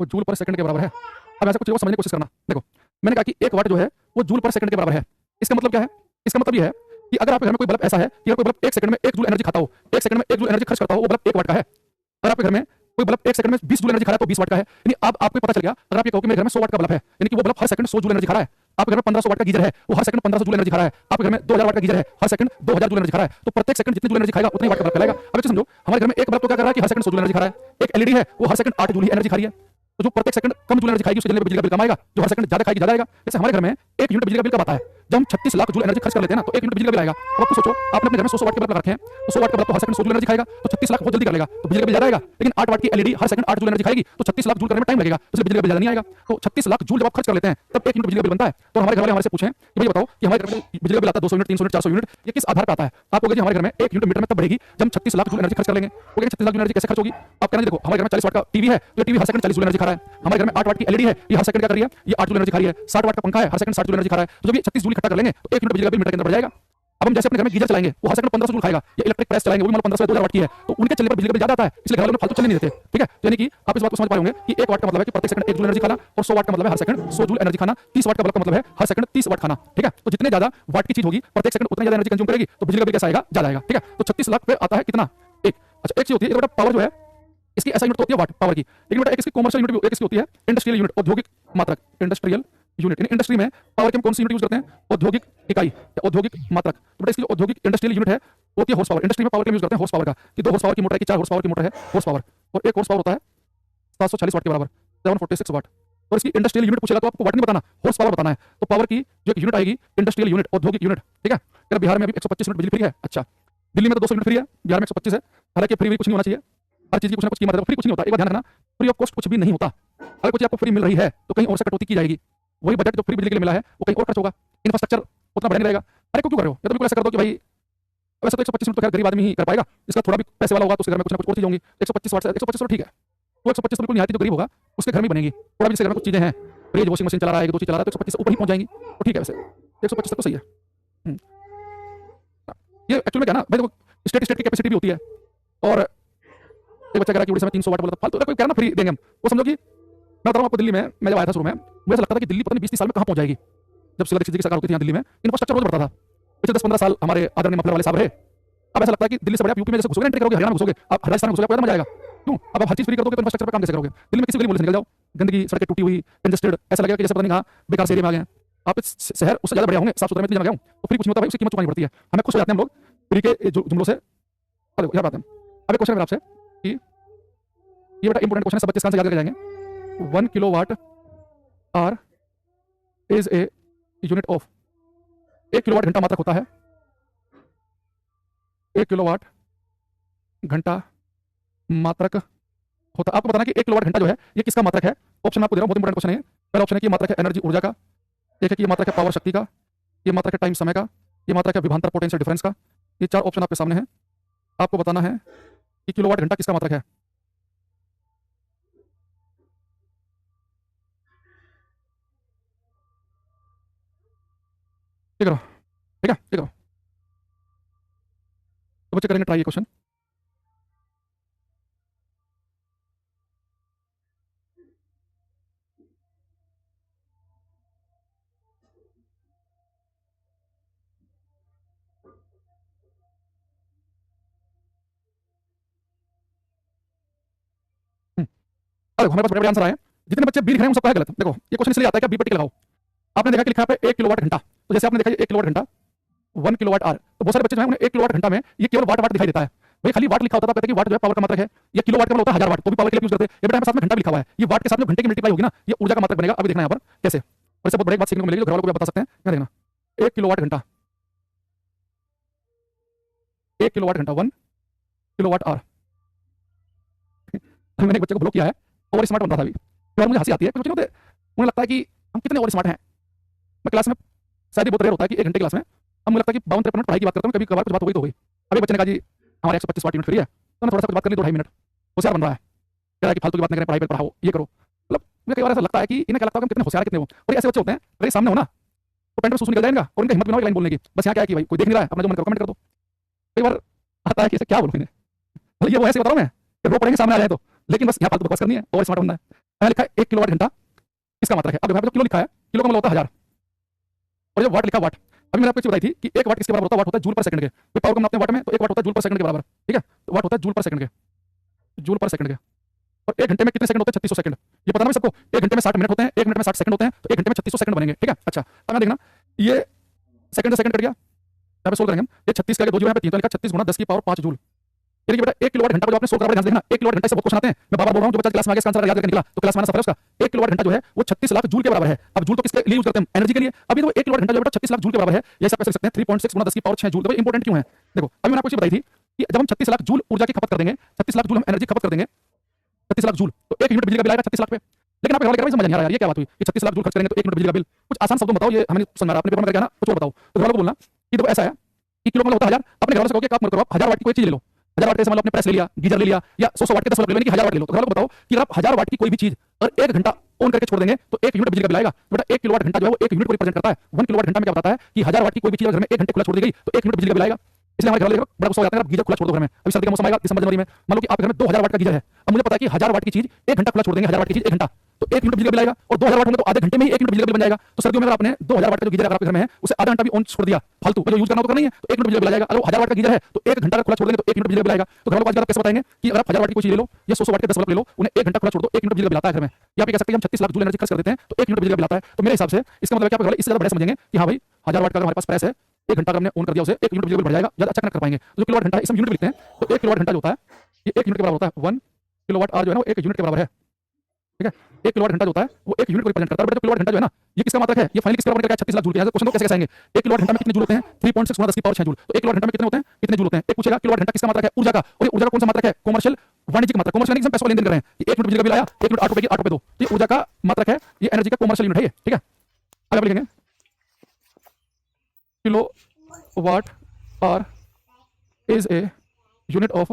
वो जूल पर सेकंड के बराबर है। अब ऐसा कुछ समझने की कोशिश करना, देखो मैंने कहा कि 1 वाट जो है वो जूल पर सेकंड के बराबर है। इसका मतलब क्या है, इसका मतलब ये है कि अगर आपके घर में कोई बल्ब ऐसा है कि अगर कोई बल्ब 1 सेकंड में 1 जूल एनर्जी खाता हो, 1 सेकंड में 1 जूल एनर्जी खर्च करता हो, वो बल्ब 1 वाट का है। अगर आपके घर में कोई बल्ब 1 सेकंड में 20 जूल एनर्जी खा रहा है तो 20 वाट का है। यानी अब आपको पता चल गया, अगर आप ये कहो कि मेरे घर में 100 वाट का बल्ब है, यानी कि वो बल्ब हर सेकंड 100 जूल एनर्जी खा रहा है। आपके घर में 1500 वाट का गीजर है, वो हर सेकंड 1500 जूल एनर्जी खा रहा है। आपके घर में 2000 वाट का गीजर है, हर सेकंड 2000 जूल एनर्जी खा रहा है। तो प्रत्येक सेकंड जितनी जूल एनर्जी खाएगा उतनी वाट का बल्ब कहलाएगा। अब इसे समझो, हमारे घर में एक बल्ब तो क्या कर रहा है कि हर सेकंड 100 जूल एनर्जी खा रहा है, एक एलईडी है वो हर सेकंड 8 जूल एनर्जी खा रही है। तो जो प्रत्येक सेकंड कम जूल एनर्जी खाएगी उसके जलने पे बिजली का बिल कम आएगा, जो हर सेकंड ज्यादा खाएगी ज्यादा आएगा। जैसे हमारे घर में एक यूनिट बिजली का बिल कब आता है? जब हम 36 लाख जूल एनर्जी खर्च कर लेते हैं ना, तो एक यूनिट बिजली का बिल आएगा। अब आपको सोचो, आपने अपने घर में 100 वाट के बल्ब लगा रखे हैं, तो 100 वाट का बल्ब तो हर सेकंड 100 जूल एनर्जी खाएगा, तो 36 लाख बहुत जल्दी कर लेगा, तो बिजली का बिल ज्यादा आएगा। लेकिन 8 वाट की एलईडी हर सेकंड 8 जूल एनर्जी खाएगी, तो 36 लाख जूल करने में टाइम लगेगा, इसलिए बिजली का बिल ज्यादा नहीं आएगा। तो 36 लाख जूल जब आप खर्च कर लेते हैं, तब 1 यूनिट बिजली का बिल बनता है। तो हमारे घर वाले हमारे से पूछें कि भाई बताओ कि हमारे घर में बिजली का बिल आता है 200 यूनिट, 300 यूनिट, 400 यूनिट, ये किस आधार पर आता है? आप कहोगे जी हमारे घर में 1 यूनिट मीटर में तब बढ़ेगी जब हम 36 लाख जूल एनर्जी खर्च कर लेंगे। तो 36 लाख जूल एनर्जी कैसे खर्च होगी? आप कहना देखो, हमारे घर में 40 वाट का टीवी है, तो टीवी हर सेकंड 40 जूल एनर्जी खा रहा है। हमारे घर में 8 वाट की एलईडी है, ये हर सेकंड क्या कर रही है? ये 8 जूल एनर्जी खा रही है। 60 वाट का पंखा है, हर सेकंड 60 जूल एनर्जी खा रहा है। तो जब ये 36 जूल इकट्ठा कर लेंगे, तो 1 यूनिट बिजली का बिल मीटर के अंदर बढ़ जाएगा। अब हम जैसे अपने घर में गीजर चलाएंगे, वो हर सेकंड 1500 जूल खाएगा, या इलेक्ट्रिक प्रेस चलाएंगे, वो भी मतलब 1500 2000 वाट की है, तो उनके चलने पर बिजली का बिल ज्यादा आता है, इसलिए घर वालों ने फालतू चलने नहीं देते। ठीक है, यानी कि आप इस बात को समझ पाए होंगे कि 1 वाट का मतलब है कि प्रत्येक सेकंड 1 जूल एनर्जी खाना, और 100 वाट का मतलब है हर सेकंड 100 जूल एनर्जी खाना। 30 वाट का बल्ब का मतलब है हर सेकंड 30 वाट खाना। ठीक है, तो जितने ज्यादा वाट की चीज होगी प्रत्येक सेकंड उतनी ज्यादा एनर्जी कंज्यूम करेगी, तो बिजली का बिल कैसा आएगा? ज्यादा आएगा। ठीक है, तो 36 लाख पे आता है कितना? एक। अच्छा, एक चीज होती है, बेटा पावर जो है इसकी ऐसा यूनिट होती है वाट पावर की, लेकिन बेटा एक इसकी कॉमर्शियल यूनिट भी एक इसकी होती है इंडस्ट्रियल यूनिट, औद्योगिक मात्रक, इंडस्ट्रियल यूनिट। इन इंडस्ट्री में पावर की हम कौन सी यूनिट यूज करते हैं? औद्योगिक इकाई या औद्योगिक मात्रक। तो बेटा इसकी जो औद्योगिक इंडस्ट्रियल यूनिट है होती है हॉर्स पावर। इंडस्ट्री में पावर के यूज करते हैं हॉर्स पावर का, कि 2 हॉर्स पावर की मोटर है कि 4 हॉर्स पावर की मोटर है हॉर्स पावर, और 1 हॉर्स पावर होता है 740 वाट के बराबर, 746 वाट। और इसकी इंडस्ट्रियल यूनिट पूछेगा तो आपको वाट नहीं बताना, हॉर्स पावर बताना है। तो पावर की जो एक यूनिट आएगी इंडस्ट्रियल यूनिट, औद्योगिक यूनिट। ठीक है, क्या बिहार में अभी 125 यूनिट बिजली फ्री है? अच्छा, दिल्ली में तो 200 यूनिट फ्री है, बिहार में 125 है। हालांकि फ्री भी कुछ नहीं होना चाहिए, हर चीज की कुछ ना कुछ कीमत है, फ्री कुछ नहीं होता। एक बार ध्यान रखना, फ्री ऑफ कॉस्ट कुछ भी नहीं होता। अगर कुछ आपको फ्री मिल रही है तो कहीं और से कटौती की जाएगी। वही बजट जो फ्री बिजली के लिए मिला है वो कहीं और खर्च होगा, इंफ्रास्ट्रक्चर उतना बढ़ने रहेगा। अरे क्यों कर रहे हो? या तो बिल्कुल ऐसा कर दो कि भाई वैसे तो 125 मिनट तो खैर गरीब आदमी ही कर पाएगा, इसका थोड़ा भी पैसे वाला होगा तो उसके घर में कुछ ना कुछ और चीज होंगी। 125 वाट से 125 तो ठीक है, तो 125 तो बिल्कुल निहायती जो गरीब होगा उसके घर में बनेगी। थोड़ा भी जिसके घर में कुछ चीजें हैं, फ्रिज वॉशिंग मशीन चला रहा है, 1-2 चीज चला रहा है, तो 125 ऊपर ही पहुंच जाएंगी, तो ठीक है। वैसे 125 तक तो सही है। ये एक्चुअल में क्या ना भाई, देखो स्टेट की कैपेसिटी भी होती है। और एक बच्चा कह रहा है कि उड़ीसा में 300 वाट बोला था, फालतू कोई कह रहा ना फ्री देंगे हम, वो समझो कि मैं बता रहा हूँ आपको, दिल्ली में मैं जब आया था शुरू में, मुझे ऐसा लगता था कि दिल्ली पता नहीं 20-30 साल में कहाँ पहुंच जाएगी। जब शीला दीक्षित जी की सरकार होती थी यहाँ दिल्ली में, इंफ्रास्ट्रक्चर रोज बढ़ता था। पिछले 10-15 साल हमारे आदरणीय मफलर वाले साहब रहे। अब ऐसा लगता है कि दिल्ली से बड़े आप यूपी में जैसे घुसोगे, एंट्री करोगे, हरियाणा में घुसोगे, आप राजस्थान में घुसोगे, आपको मजा आएगा। क्यों? अब आप हर चीज फ्री कर दोगे तो इंफ्रास्ट्रक्चर पर काम कैसे करोगे? दिल्ली में किसी गली मोहल्ले से निकल जाओ, गंदगी, सड़कें टूटी हुई, कंजेस्टेड, ऐसा लगेगा कि जैसे पता नहीं कहाँ बेकार से एरिया में आ गए हैं। आप इस शहर उससे ज्यादा बढ़िया होंगे, साफ सुथरा में इतनी जगह हूँ, तो फ्री कुछ नहीं होता भाई, उसकी कीमत चुकानी पड़ती है। हमें खुश हो जाते हैं हम लोग फ्री के जुमलों से। यहाँ बात है। अब एक क्वेश्चन है मेरा आपसे कि ये बेटा इंपोर्टेंट क्वेश्चन है, सब बच्चे इसका आंसर याद करके जाएंगे। 1 kilowatt hour is a unit of, 1 kilowatt घंटा मात्रक होता है, 1 किलोवाट घंटा मात्रक होता है। आपको बताना कि 1 किलोवाट घंटा जो है ये किसका मात्रक है? ऑप्शन आपको दे रहा हूं, बहुत इंपोर्टेंट क्वेश्चन है ये। पहला ऑप्शन है कि मात्रक है एनर्जी ऊर्जा का, एक है कि ये मात्रक है पावर शक्ति का, ये मात्रक है टाइम समय का, ये मात्रक है विभवांतर पोटेंशियल डिफरेंस का। ये 4 ऑप्शन आपके सामने हैं, आपको बताना है कि किलोवाट घंटा किसका मात्रक है। ये करो, ठीक है, ये करो, तो बच्चे करेंगे ट्राई ये क्वेश्चन। देखो हमारे पास बड़े बड़े आंसर आए हैं, जितने बच्चे बी लिख रहे हैं उन सबका है गलत। देखो ये क्वेश्चन इसलिए आता है कि बी पर टिक लगाओ। आपने देखा कि लिखा है 1 किलोवाट घंटा, तो जैसे आपने देखा 1 किलोवाट घंटा 1 किलोवाट आर, तो बहुत सारे बच्चे जो है उन्हें 1 किलोवाट घंटा में ये केवल वाट वाट दिखाई देता है। भाई खाली वाट लिखा होता था, कहते हैं कि वाट जो है पावर का मात्रक है, ये किलोवाट का मतलब होता है 1000 वाट, तो भी पावर के लिए यूज करते हैं। ये बेटा साथ में घंटा भी लिखा हुआ है, ये वाट के साथ में घंटे की मल्टीप्लाई होगी ना, ये ऊर्जा का मात्रक बनेगा। अभी देखना यहाँ पर कैसे, और इससे बहुत बड़ी बात सीखने को मिलेगी, जो घर वालों को भी आप बता सकते हैं। क्या देखना, 1 किलोवाट घंटा, 1 किलोवाट घंटा 1 किलोवाट आर। मैंने एक बच्चे को ब्लॉक किया है, ओवर स्मार्ट बनता था अभी, और मुझे हंसी आती है, कुछ बच्चे होते उन्हें लगता है कि हम कितने ओवर स्मार्ट हैं। मैं क्लास में शायद ही बहुत रेयर होता है कि 1 घंटे क्लास में अब मुझे लगता है कि 52-53 मिनट पढ़ाई की बात करता हूँ, कभी कभार कुछ बात हो गई तो हो गई। अभी बच्चे ने कहा जी हमारे 125 वाट यूनिट फ्री है, तो मैं थोड़ा सा कुछ बात कर ली 2-2.5 मिनट, होशियार बन रहा है, कह रहा है कि फालतू की बात नहीं करें, पढ़ाई पर पढ़ाओ, ये करो। मतलब मुझे कई बार ऐसा लगता है कि इन्हें क्या लगता है कि हम कितने होशियार कितने हो। और ये ऐसे बच्चे होते हैं, अगर ये सामने हो ना तो पेंट में सूसू निकल जाएगा और इनका हिम्मत भी ना हो लाइन बोलने की। बस यहाँ क्या है कि भाई कोई देख नहीं रहा है, अपना जो मन करो कमेंट कर दो। कई बार आता है कि इसे क्या बोलूं इन्हें, मतलब ये वो ऐसे बता रहा हूँ मैं कि रो पड़ेंगे सामने आ जाए तो, लेकिन बस यहाँ फालतू बकवास करनी है, ओवर स्मार्ट बनना है। मैंने लिखा है 1 किलोवाट घंटा किसका मात्रक है। अब यहाँ पे जो किलो लिखा है, किलो का मतलब होता है 1000, और जो वाट लिखा वाट, अभी मैंने आपको चीज बताई थी कि 1 वाट किसके बराबर होता है? वाट होता है जूल पर सेकंड के। तो पावर को नापते हैं वाट में, तो 1 वाट होता है जूल पर सेकंड के बराबर। ठीक है, तो वाट होता है जूल पर सेकंड के, जूल पर सेकंड के। और 1 घंटे में कितने सेकंड होते हैं? 3600 सेकंड। ये पता ना सबको, 1 घंटे में 60 मिनट होते हैं, 1 मिनट में 60 सेकंड होते हैं, तो 1 घंटे में 3600 सेकंड बनेंगे। ठीक है, अच्छा अब मैं देखना, ये सेकंड से सेकंड कट गया, यहाँ पे सोल्व करेंगे हम। ये 36 का 2 जूल, यहाँ पे 3, तो लिखा 36 गुणा 10 की पावर 5 जूल। यानी कि बेटा 1 किलोवाट घंटा को जो आपने सोल्व करा, ध्यान से देखना, 1 किलोवाट घंटा से बहुत क्वेश्चन आते हैं। मैं बार-बार बोल रहा हूं, जो बच्चा क्लास में आ गया इसका आंसर याद करके निकला तो क्लास में आना सफल है उसका। 1 किलोवाट घंटा जो है वो 36 लाख जूल के बराबर है। अब जूल तो किसके लिए यूज करते हैं? एनर्जी के लिए। अभी तो 1 किलोवाट घंटा जो बेटा 36 लाख जूल के बराबर है। ये सब कैसे लिख सकते हैं? 3.6 गुना 10 की पावर 6 जूल। तो भाई इंपॉर्टेंट क्यों है? देखो, अभी मैंने आपको चीज बताई थी कि जब हम 36 लाख जूल ऊर्जा की खपत कर देंगे, 36 लाख जूल हम एनर्जी खपत कर देंगे, 36 लाख जूल, तो 1 यूनिट बिजली का बिल आएगा 36 लाख पे। लेकिन आप घर वाले समझ नहीं आ रहा यार, ये क्या बात हुई कि 36 लाख जूल खर्च करेंगे तो 1 यूनिट बिजली का बिल। कुछ आसान शब्दों में बताओ, ये हमें नहीं समझ आ रहा, अपने पेपर में करके आना, कुछ और बताओ। तो घर वालों को बोलना कि देखो ऐसा है कि किलो मतलब होता है 1000, अपने घर वालों से कहो कि आप मत करो, आप 1000 वाट की कोई चीज ले लो। 1000 वाट के मान लो आपने प्रेस ले लिया, गीजर ले लिया, या 100 वाट के 10 बल्ब ले लो, यानी कि 1000 वाट ले लो। तो घर वालों को बताओ कि अगर आप 1000 वाट की कोई भी चीज अगर 1 घंटा ऑन करके छोड़ देंगे तो 1 यूनिट बिजली का बिल आएगा। तो बेटा 1 किलोवाट घंटा जो है वो 1 यूनिट को रिप्रेजेंट करता है। 1 किलोवाट घंटा में क्या बताता है कि 1000 वाट की कोई भी चीज घर में 1 घंटे खुला छोड़ दी गई तो 1 यूनिट बिजली का बिल आएगा। इसलिए हमारे घर वाले बड़ा गुस्सा हो जाता है, गीजर खुला छोड़ दो घर में। अभी सर्दी का मौसम आएगा दिसंबर जनवरी में, मान लो कि आप घर में 2000 वाट का गीजर है। अब मुझे पता है कि 1000 वाट की चीज 1 घंटा खुला छोड़ देंगे, 1000 वाट की चीज 1 घंटा, तो 1 यूनिट बिजली का बिल आएगा। और 2000 वाट होंगे तो आधे घंटे में ही 1 यूनिट बिजली का बिल बन जाएगा। तो सर्दियों में अगर आपने 2000 वाट का जो गीजर अगर आपके घर में है उसे आधा घंटा भी ऑन छोड़ दिया फालतू, जो यूज करना तो करना ही है, तो 1 यूनिट बिजली का बिल आएगा। अगर 1000 वाट का गीजर है तो 1 घंटा खुला छोड़ देंगे तो 1 यूनिट बिजली का बिल आएगा। तो घर वाले आप कैसे बताएंगे कि अगर आप 1000 वाट की कोई चीज ले लो या 100 वाट के 10 बल्ब ले लो, उन्हें 1 घंटा खुला छोड़ दो, 1 यूनिट बिजली का बिल आता है घर में। या आप कह सकते हैं हम 36 लाख जूल एनर्जी खर्च कर देते हैं तो 1 यूनिट बिजली का बिल आता है। तो मेरे हिसाब से इसका मतलब क्या आप इससे ज्यादा बड़े समझेंगे कि हां भाई 1000 वाट का हमारे पास प्रेस है, 1 घंटा अगर हमने ऑन कर दिया उसे 1 यूनिट बिजली का बिल बढ़ जाएगा, ज्यादा अच्छा कनेक्ट कर पाएंगे। जो किलोवाट घंटा इसमें यूनिट लिखते हैं, तो 1 किलोवाट घंटा जो होता है ये 1 यूनिट के बराबर होता है। 1 किलोवाट आवर जो है ना वो 1 यूनिट के बराबर है। ठीक है, 1 किलोवाट घंटा जो होता है वो 1 यूनिट को रिप्रेजेंट करता है। बेटा किलोवाट घंटा जो है ना ये किसका मात्रक है? ये फाइनली किसका बराबर है? 36 लाख जूल के। यहाँ से क्वेश्चन तो कैसे आएंगे? 1 किलोवाट घंटा में कितने जूल होते हैं? 3.6 गुना 10 की पावर 6 जूल। तो 1 किलोवाट घंटा में कितने होते हैं? कितने जूल होते हैं? एक पूछेगा किलोवाट घंटा किसका मात्रक है? ऊर्जा का। और ये ऊर्जा का कौन सा मात्रक है? कमर्शियल वाणिज्यिक मात्रक। कमर्शियल यानी कि हम पैसे का लेन देन कर रहे हैं। ये 1 यूनिट बिजली का बिल आया, 1 यूनिट 8 रुपए की 8 रुपए दो, तो ये ऊर्जा का मात्रक है, ये एनर्जी का कमर्शियल यूनिट है ये। ठीक है, आगे आप लिखेंगे kilowatt hour is a unit of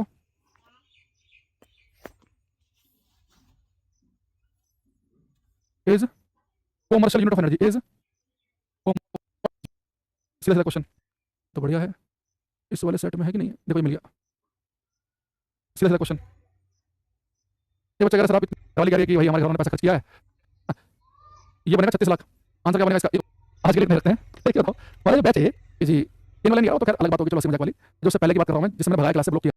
is commercial unit of energy is. सीधा सीधा क्वेश्चन तो बढ़िया है, इस वाले सेट में है कि नहीं है? देखो ये मिल गया, सीधा सीधा क्वेश्चन। ये बच्चा कह रहा सर आप इतनी गाली कह रही है कि भाई हमारे घर ने पैसा खर्च किया है, ये बनेगा 36 लाख। आंसर क्या बनेगा इसका? आज के लिए रखते हैं। क्या बताओ हमारा जो बैच है किसी इन वाले नहीं आ रहा तो खैर अलग बात होगी, चलो मजाक वाली। जो उससे पहले की बात कर रहा हूँ मैं, जिसमें भगाया क्लास से ब्लॉक किया।